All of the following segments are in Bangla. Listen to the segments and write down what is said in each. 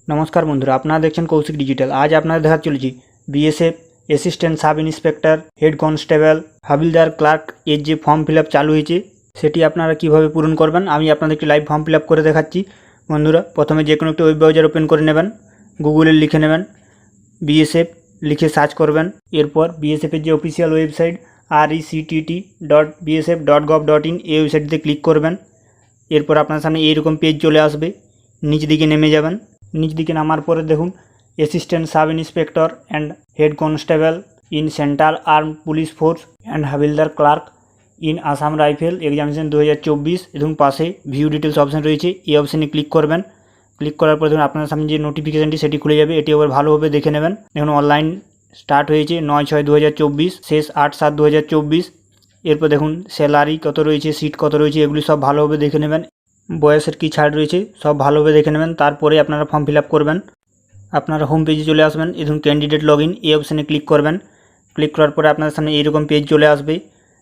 नमस्कार बंधुरा आपनारा देखছেন কৌশিক ডিজিটাল। आज আপনাদের দেখাতে চলেছি BSF assistant sub inspector head constable হাবিলদার ক্লার্ক এর যে ফর্ম ফিল আপ চালু হয়েছে সেটি আপনারা কিভাবে পূরণ করবেন আমি আপনাদেরকে লাইভ ফর্ম ফিল আপ করে দেখাচ্ছি। বন্ধুরা প্রথমে যে কোনো একটা ওয়েব ব্রাউজার ওপেন করে নেবেন, গুগলে লিখে নেবেন বিএসএফ লিখে সার্চ করবেন। এরপর বিএসএফের যে অফিসিয়াল ওয়েবসাইট rectt.bsf.gov.in এই ওয়েবসাইটটিতে ক্লিক করবেন। এরপর আপনার সামনে এইরকম পেজ চলে আসবে, নিচ দিকে নেমে যাবেন। নিচ দিকে নামার পরে দেখুন assistant sub inspector and head constable in central arm police force and হাবিলদার clerk in Assam rifle examination 2024। দেখুন পাশে ভিউ ডিটেলস অপশান রয়েছে, এই অপশানে ক্লিক করবেন। ক্লিক করার পর দেখুন আপনার সামনে যে নোটিফিকেশানটি সেটি খুলে যাবে, এটি আবার ভালোভাবে দেখে নেবেন। দেখুন অনলাইন স্টার্ট হয়েছে 9/6/2024, শেষ 8/7/2024। এরপর দেখুন স্যালারি কত রয়েছে, সিট কত রয়েছে, এগুলি সব ভালোভাবে দেখে নেবেন। বয়সের কী ছাড় রয়েছে সব ভালোভাবে দেখে নেবেন, তারপরে আপনারা ফর্ম ফিল আপ করবেন। আপনারা হোম পেজে চলে আসবেন, দেখুন ক্যান্ডিডেট লগ ইন এই অপশানে ক্লিক করবেন। ক্লিক করার পরে আপনার সামনে এইরকম পেজ চলে আসবে।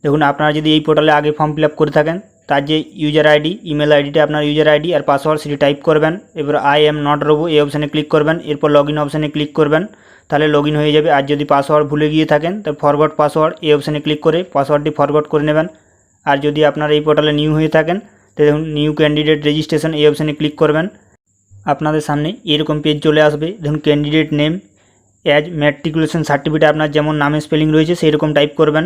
দেখুন আপনারা যদি এই পোর্টালে আগে ফর্ম ফিল আপ করে থাকেন তার যে ইউজার আইডি ইমেল আইডিটা আপনার ইউজার আইডি আর পাসওয়ার্ড সেটি টাইপ করবেন। এবার আই এম নট রোবো এই অপশানে ক্লিক করবেন। এরপর লগ ইন অপশানে ক্লিক করবেন, তাহলে লগ ইন হয়ে যাবে। আর যদি পাসওয়ার্ড ভুলে গিয়ে থাকেন তো ফরগট পাসওয়ার্ড এই অপশানে ক্লিক করে পাসওয়ার্ডটি ফরগট করে নেবেন। আর যদি আপনারা এই পোর্টালে নিউ হয়ে থাকেন তো দেখুন নিউ ক্যান্ডিডেট রেজিস্ট্রেশন এই অপশানে ক্লিক করবেন। আপনাদের সামনে এরকম পেজ চলে আসবে। দেখুন candidate name as matriculation certificate আপনার যেমন নামে স্পেলিং রয়েছে সেই রকম টাইপ করবেন।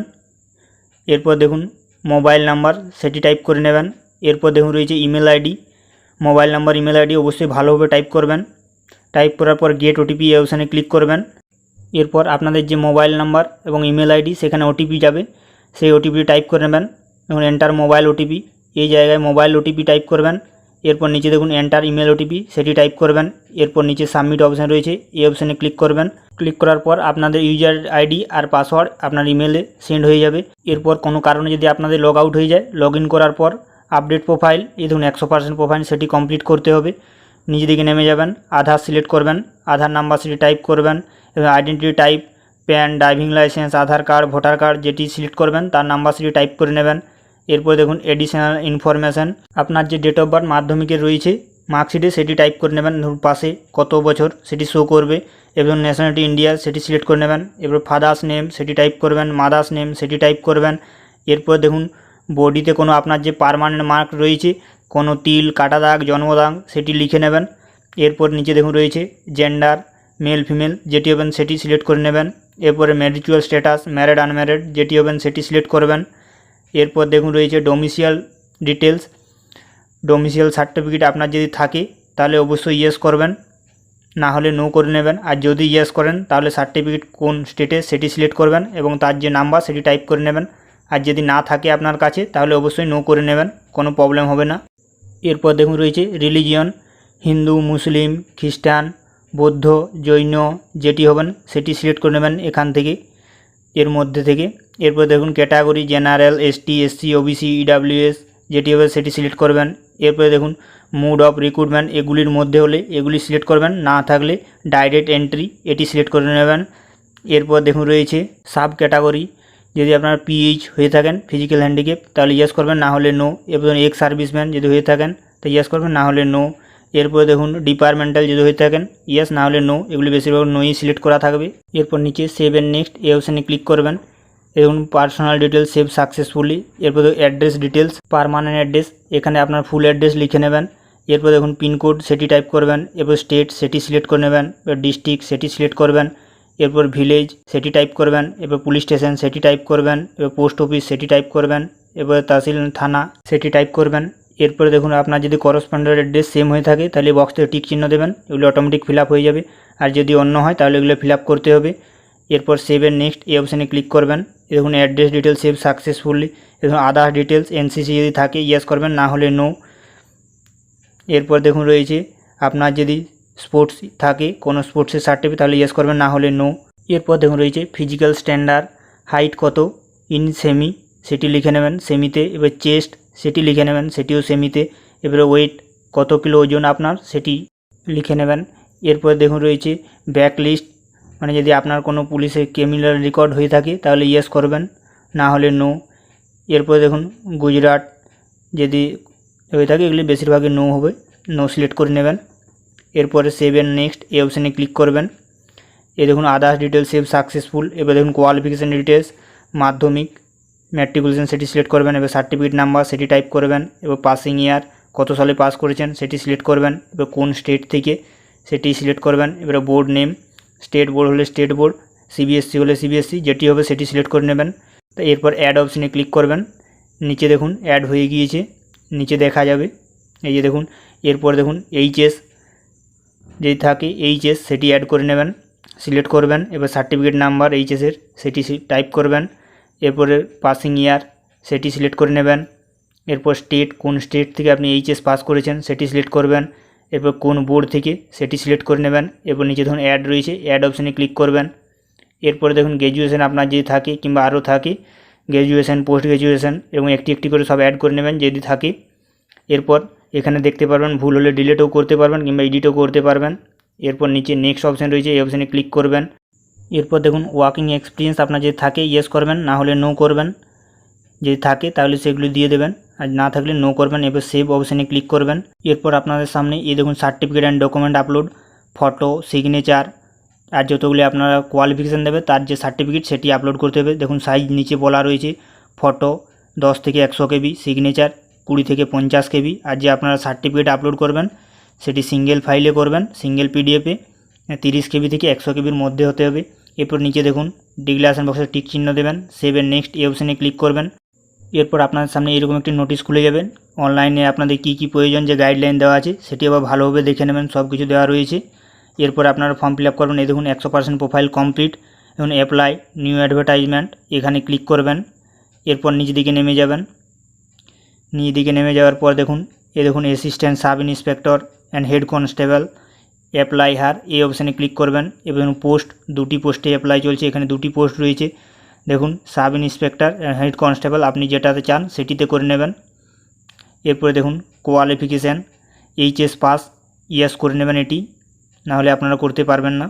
এরপর দেখুন মোবাইল নাম্বার সেটি টাইপ করে নেবেন। এরপর দেখুন রয়েছে email ID, mobile number email ID অবশ্যই ভালোভাবে টাইপ করবেন। টাইপ করার পর গেট ওটিপি এই অপশানে ক্লিক করবেন। এরপর আপনাদের যে মোবাইল নাম্বার এবং ইমেল আইডি সেখানে ওটিপি যাবে, সেই ওটিপি টাইপ করে নেবেন। দেখুন এন্টার মোবাইল ওটিপি এই জায়গায় মোবাইল ওটিপি টাইপ করবেন। এরপর নিচে দেখুন এন্টার ইমেল ওটিপি সেটি টাইপ করবেন। এরপর নিচে সাবমিট অপশান রয়েছে, এই অপশানে ক্লিক করবেন। ক্লিক করার পর আপনাদের ইউজার আইডি আর পাসওয়ার্ড আপনার ইমেলে সেন্ড হয়ে যাবে। এরপর কোনো কারণে যদি আপনাদের লগ আউট হয়ে যায়, লগ ইন করার পর আপডেট প্রোফাইল এই দেখুন 100% প্রোফাইল সেটি কমপ্লিট করতে হবে। নিচে দিকে নেমে যাবেন, আধার সিলেক্ট করবেন, আধার নাম্বার সেটি টাইপ করবেন এবং identity type PAN, driving licence, Aadhaar card, voter card যেটি সিলেক্ট করবেন তার নাম্বার সেটি টাইপ করে নেবেন। এরপর দেখুন এডিশনাল ইনফরমেশান আপনার যে ডেট অফ বার্থ মাধ্যমিকের রয়েছে মার্কশিটে সেটি টাইপ করে নেবেন। ধরুন পাশে কত বছর সেটি শো করবে এবং ন্যাশনালিটি ইন্ডিয়া সেটি সিলেক্ট করে নেবেন। এরপর ফাদার্স নেম সেটি টাইপ করবেন, মাদার্স নেম সেটি টাইপ করবেন। এরপর দেখুন বডিতে কোনো আপনার যে পার্মানেন্ট মার্ক রয়েছে কোনো তিল, কাটা দাগ, জন্মদাগ সেটি লিখে নেবেন। এরপর নিচে দেখুন রয়েছে জেন্ডার মেল ফিমেল যেটি হবেন সেটি সিলেক্ট করে নেবেন। এরপরে ম্যারিচুয়াল স্ট্যাটাস ম্যারিড আনম্যারিড যেটি হবেন সেটি সিলেক্ট করবেন। এরপর দেখুন রয়েছে ডোমিসিয়াল ডিটেলস, ডোমিসিয়াল সার্টিফিকেট আপনার যদি থাকে তাহলে অবশ্যই ইয়েস করবেন, না হলে নো করে নেবেন। আর যদি ইয়েস করেন তাহলে সার্টিফিকেট কোন স্টেটে সেটি সিলেক্ট করবেন এবং তার যে নাম্বার সেটি টাইপ করে নেবেন। আর যদি না থাকে আপনার কাছে তাহলে অবশ্যই নো করে নেবেন, কোনো প্রবলেম হবে না। এরপর দেখুন রয়েছে রিলিজিয়ন হিন্দু, মুসলিম, খ্রিস্টান, বৌদ্ধ, জৈন যেটি হবেন সেটি সিলেক্ট করে নেবেন এখান থেকে, এর মধ্যে থেকে। এরপর দেখুন category general, ST, SC, OBC, EWS যেটি হবে সেটি সিলেক্ট করবেন। এরপরে দেখুন মুড অফ রিক্রুটমেন্ট এগুলির মধ্যে হলে এগুলি সিলেক্ট করবেন, না থাকলে ডাইরেক্ট এন্ট্রি এটি সিলেক্ট করে নেবেন। এরপর দেখুন রয়েছে সাব ক্যাটাগরি যদি আপনার পিএইচ হয়ে থাকেন ফিজিক্যাল হ্যান্ডিক্যাপ তাহলে ইয়েস করবেন, না হলে নো। এরপর এক্স সার্ভিসম্যান যদি হয়ে থাকেন তো ইয়েস করবেন, না হলে নো। এরপর দেখুন ডিপার্টমেন্টাল যদি হয়ে থাকেন ইয়েস, না হলে নো, এগুলি বেশিরভাগ নোই সিলেক্ট করা থাকবে। এরপর নিচে সেভ এন্ড নেক্সট এই অপশানে ক্লিক করবেন। দেখুন পার্সোনাল ডিটেলস সেভ সাকসেসফুলি। এরপর অ্যাড্রেস ডিটেলস পার্মানেন্ট অ্যাড্রেস এখানে আপনার ফুল অ্যাড্রেস লিখে নেবেন। এরপর দেখুন পিনকোড সেটি টাইপ করবেন। এরপর স্টেট সেটি সিলেক্ট করে নেবেন, এবার ডিস্ট্রিক্ট সেটি সিলেক্ট করবেন। এরপর ভিলেজ সেটি টাইপ করবেন। এরপর পুলিশ স্টেশন সেটি টাইপ করবেন। এবার পোস্ট অফিস সেটি টাইপ করবেন। এরপর তহসিল থানা সেটি টাইপ করবেন। এরপরে দেখুন আপনার যদি করসপন্ডেন্ট অ্যাড্রেস সেম হয়ে থাকে তাহলে বক্সে টিক চিহ্ন দেবেন, এগুলো অটোমেটিক ফিল আপ হয়ে যাবে। আর যদি অন্য হয় তাহলে এগুলো ফিল আপ করতে হবে। এরপর সেভ এন্ড নেক্সট এই অপশানে ক্লিক করবেন। দেখুন অ্যাড্রেস ডিটেলস সেভ সাকসেসফুলি। দেখুন আদার ডিটেলস এনসিসি যদি থাকে ইয়েস করবেন, না হলে নো। এরপর দেখুন রয়েছে আপনার যদি স্পোর্টস থাকে কোনো স্পোর্টসের সার্টিফিকেট তাহলে ইয়েস করবেন, না হলে নো। এরপর দেখুন রয়েছে ফিজিক্যাল স্ট্যান্ডার্ড হাইট কত ইন সেমি সেটি লিখে নেবেন সেমিতে। এবার চেস্ট সেটি লিখে নেবেন সেটিও সেমিতে। এবারে ওয়েট কত কিলো ওজন আপনার সেটি লিখে নেবেন। এরপর দেখুন রয়েছে ব্যাক লিস্ট মানে যদি আপনার কোনো পুলিশের ক্রিমিনাল রেকর্ড হয়ে থাকে তাহলে ইয়েস করবেন, না হলে নো। এরপর দেখুন গুজরাট যদি হয়ে থাকে এগুলি বেশিরভাগই নো হবে, নো সিলেক্ট করে নেবেন। এরপরে সেভ এন্ড নেক্সট এই অপশানে ক্লিক করবেন। এই দেখুন আদার্স ডিটেলস সেভ সাকসেসফুল। এবার দেখুন কোয়ালিফিকেশান ডিটেলস মাধ্যমিক ম্যাট্রিকুলেশন সেটি সিলেক্ট করবেন। এবার সার্টিফিকেট নাম্বার সেটি টাইপ করবেন। এবার পাসিং ইয়ার কত সালে পাস করেছেন সেটি সিলেক্ট করবেন। এবার কোন স্টেট থেকে সেটি সিলেক্ট করবেন। এবারে বোর্ড নেম, স্টেট বোর্ড হলে স্টেট বোর্ড, সিবিএসসি হলে সিবিএসসি, যেটি হবে সেটি সিলেক্ট করে নেবেন। তো এরপর অ্যাড অপশানে ক্লিক করবেন। নিচে দেখুন অ্যাড হয়ে গিয়েছে, নিচে দেখা যাবে। এই যে দেখুন, এরপর দেখুন এইচএস যদি থাকে এইচএস সেটি অ্যাড করে নেবেন, সিলেক্ট করবেন। এবার সার্টিফিকেট নাম্বার এইচএসের সেটি টাইপ করবেন। এরপরে পাসিং ইয়ার সেটি সিলেক্ট করে নেবেন। এরপর স্টেট, কোন স্টেট থেকে আপনি এইচএস পাস করেছেন সেটি সিলেক্ট করবেন। এরপর কোন বোর্ড থেকে সেটি সিলেক্ট করে নেবেন। এরপর নিচে ধরুন অ্যাড রয়েছে, অ্যাড অপশানে ক্লিক করবেন। এরপরে দেখুন গ্র্যাজুয়েশন আপনার যদি থাকে কিংবা আরও থাকে, গ্র্যাজুয়েশন, পোস্ট গ্র্যাজুয়েশন এবং একটি একটি করে সব অ্যাড করে নেবেন যদি থাকে। এরপর এখানে দেখতে পারবেন ভুল হলে ডিলিটও করতে পারবেন কিংবা এডিটও করতে পারবেন। এরপর নিচে নেক্সট অপশান রয়েছে, এই অপশানে ক্লিক করবেন। এরপর দেখুন ওয়ার্কিং এক্সপিরিয়েন্স আপনার যদি থাকে ইয়েস করবেন, না হলে নো করবেন। যদি থাকে তাহলে সেগুলো দিয়ে দেবেন, আর না থাকলে নো করবেন। এবার সেভ অপশানে ক্লিক করবেন। এরপর আপনাদের সামনে এই দেখুন certificate and document upload, photo, signature আর যতগুলি আপনারা কোয়ালিফিকেশান দেবে তার যে সার্টিফিকেট সেটি আপলোড করতে হবে। দেখুন সাইজ নিচে বলা রয়েছে, ফটো 10 থেকে 100 কেবি, সিগনেচার 20 থেকে 50 কেবি, আর যে আপনারা সার্টিফিকেট আপলোড করবেন সেটি সিঙ্গেল ফাইলে করবেন, সিঙ্গেল পিডিএফে 30 কেবি থেকে 100 কেবির মধ্যে হতে হবে। এরপর নিচে দেখুন ডিক্লারেশন বক্সে টিক চিহ্ন দেবেন, সেভ এন্ড নেক্সট এই অপশানে ক্লিক করবেন। এরপর আপনাদের সামনে এরকম একটি নোটিশ খুলে যাবেন। অনলাইনে আপনাদের কী কী প্রয়োজন যে গাইডলাইন দেওয়া আছে সেটি আবার ভালোভাবে দেখে নেবেন, সব কিছু দেওয়া রয়েছে। এরপর আপনারা ফর্ম ফিল আপ করবেন। এই দেখুন 100% প্রোফাইল কমপ্লিট, এবং অ্যাপ্লাই নিউ অ্যাডভার্টাইজমেন্ট এখানে ক্লিক করবেন। এরপর নিচের দিকে নেমে যাবেন। নিচের দিকে নেমে যাওয়ার পর দেখুন দেখুন assistant sub inspector and head constable apply here এই অপশানে ক্লিক করবেন। এবং পোস্ট, দুটি পোস্টে অ্যাপ্লাই চলছে, এখানে দুটি পোস্ট রয়েছে। দেখুন সাব ইন্সপেক্টর হেড কনস্টেবল আপনি যেটাতে চান সেটিতে করে নেবেন। এরপরে দেখুন কোয়ালিফিকেশান এইচএস পাস ইয়েস করে নেবেন, এটি না হলে আপনারা করতে পারবেন না।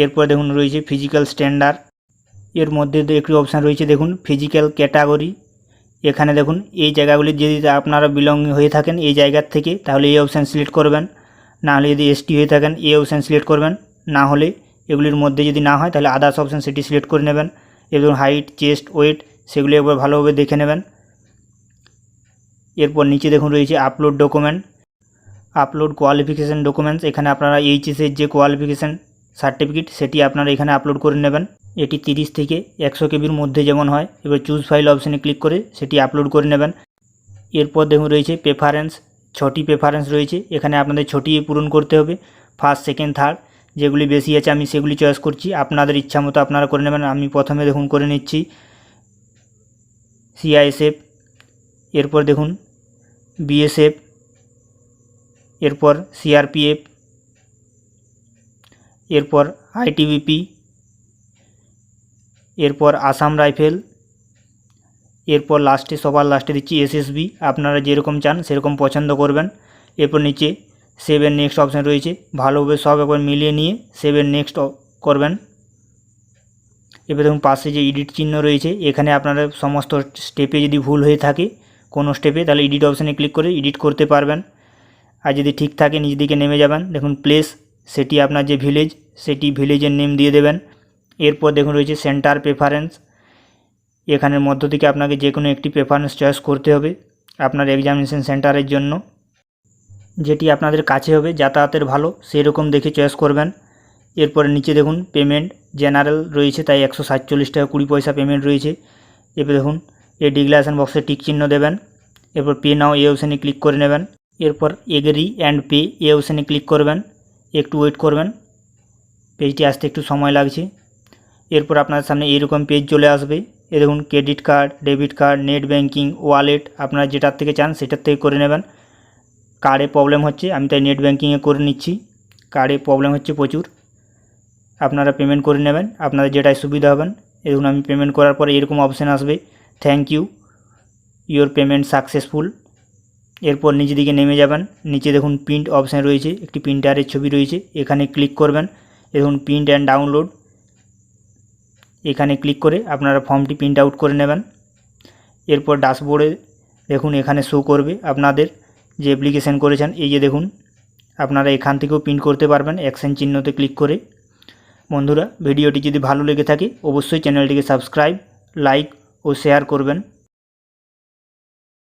এরপরে দেখুন রয়েছে ফিজিক্যাল স্ট্যান্ডার্ড, এর মধ্যে একটি অপশান রয়েছে দেখুন ফিজিক্যাল ক্যাটাগরি। এখানে দেখুন এই জায়গাগুলি যদি আপনারা বিলং হয়ে থাকেন এই জায়গার থেকে তাহলে এই অপশান সিলেক্ট করবেন, না হলে যদি এসটি হয়ে থাকেন এই অপশান সিলেক্ট করবেন, না হলে এগুলির মধ্যে যদি না হয় তাহলে আদার্স অপশান সেটি সিলেক্ট করে নেবেন। এবং হাইট, চেস্ট, ওয়েট সেগুলি একবার ভালোভাবে দেখে নেবেন। এরপর নিচে দেখুন রয়েছে upload document, upload qualification documents. এখানে আপনারা এইচএসের যে কোয়ালিফিকেশান সার্টিফিকেট সেটি আপনারা এখানে আপলোড করে নেবেন। এটি 30 থেকে 100 কেবির মধ্যে যেমন হয়। এবার চুজ ফাইল অপশানে ক্লিক করে সেটি আপলোড করে নেবেন। এরপর দেখুন রয়েছে প্রেফারেন্স, 6টি প্রেফারেন্স রয়েছে, এখানে আপনাদের 6টি পূরণ করতে হবে। ফার্স্ট, সেকেন্ড, থার্ড যেগুলি বেশি আছে আমি সেগুলি চয়েস করছি, আপনাদের ইচ্ছা মতো আপনারা করে নেবেন। আমি প্রথমে দেখুন করে নিচ্ছি সিআইএসএফ, এরপর দেখুন বিএসএফ, এরপর সিআরপিএফ, এরপর আইটিবিপি, এরপর আসাম রাইফেল, এরপর লাস্টে সবার লাস্টে দিচ্ছি এসএসবি। আপনারা যেরকম চান সেরকম পছন্দ করবেন। এরপর নিচে সেভ এন্ড নেক্সট অপশান রয়েছে, ভালোভাবে সব একবার মিলিয়ে নিয়ে সেভ এন্ড নেক্সট করবেন। এবার দেখুন পাশে যে এডিট চিহ্ন রয়েছে, এখানে আপনারা সমস্ত স্টেপে যদি ভুল হয়ে থাকে কোনো স্টেপে তাহলে এডিট অপশানে ক্লিক করে এডিট করতে পারবেন। আর যদি ঠিক থাকে নিচের দিকে নেমে যাবেন, দেখুন প্লেস সেটি আপনার যে ভিলেজ সেটি ভিলেজের নেম দিয়ে দেবেন। এরপর দেখুন রয়েছে সেন্টার প্রেফারেন্স, এখানের মধ্য থেকে আপনাকে যে কোনো একটি প্রেফারেন্স চয়েস করতে হবে আপনার এক্সামিনেশন সেন্টারের জন্য, যেটি আপনাদের কাছে হবে যাতায়াতের ভালো সেরকম দেখে চয়েস করবেন। এরপরে নিচে দেখুন পেমেন্ট জেনারেল রয়েছে, তাই 147 টাকা 20 পয়সা পেমেন্ট রয়েছে। এরপর দেখুন এই ডিক্লারেশন বক্সে টিক চিহ্ন দেবেন। এরপর পে নাও এই অপশানে ক্লিক করে নেবেন। এরপর এগ্রি অ্যান্ড পে এই অপশানে ক্লিক করবেন, একটু ওয়েট করবেন, পেজটি আসতে একটু সময় লাগছে। এরপর আপনার সামনে এইরকম পেজ চলে আসবে। এ দেখুন credit card, debit card, net banking, wallet আপনারা যেটার থেকে চান সেটার থেকে করে নেবেন। কার্ডে প্রবলেম হচ্ছে, আমি তাই নেট ব্যাঙ্কিংয়ে করে নিচ্ছি, কার্ডে প্রবলেম হচ্ছে প্রচুর। আপনারা পেমেন্ট করে নেবেন আপনাদের যেটাই সুবিধা হবেন। দেখুন আমি পেমেন্ট করার পরে এরকম অপশান আসবে, thank you your payment successful. এরপর নিচের দিকে নেমে যাবেন, নিচে দেখুন প্রিন্ট অপশান রয়েছে, একটি প্রিন্টারের ছবি রয়েছে, এখানে ক্লিক করবেন। দেখুন প্রিন্ট অ্যান্ড ডাউনলোড, এখানে ক্লিক করে আপনারা ফর্মটি প্রিন্ট আউট করে নেবেন। এরপর ড্যাশবোর্ডে দেখুন এখানে শো করবে আপনাদের যে অ্যাপ্লিকেশান করেছেন। এই যে দেখুন আপনারা এখান থেকেও প্রিন্ট করতে পারবেন অ্যাকশন চিহ্নতে ক্লিক করে। বন্ধুরা, ভিডিওটি যদি ভালো লেগে থাকে অবশ্যই চ্যানেলটিকে সাবস্ক্রাইব, লাইক ও শেয়ার করবেন।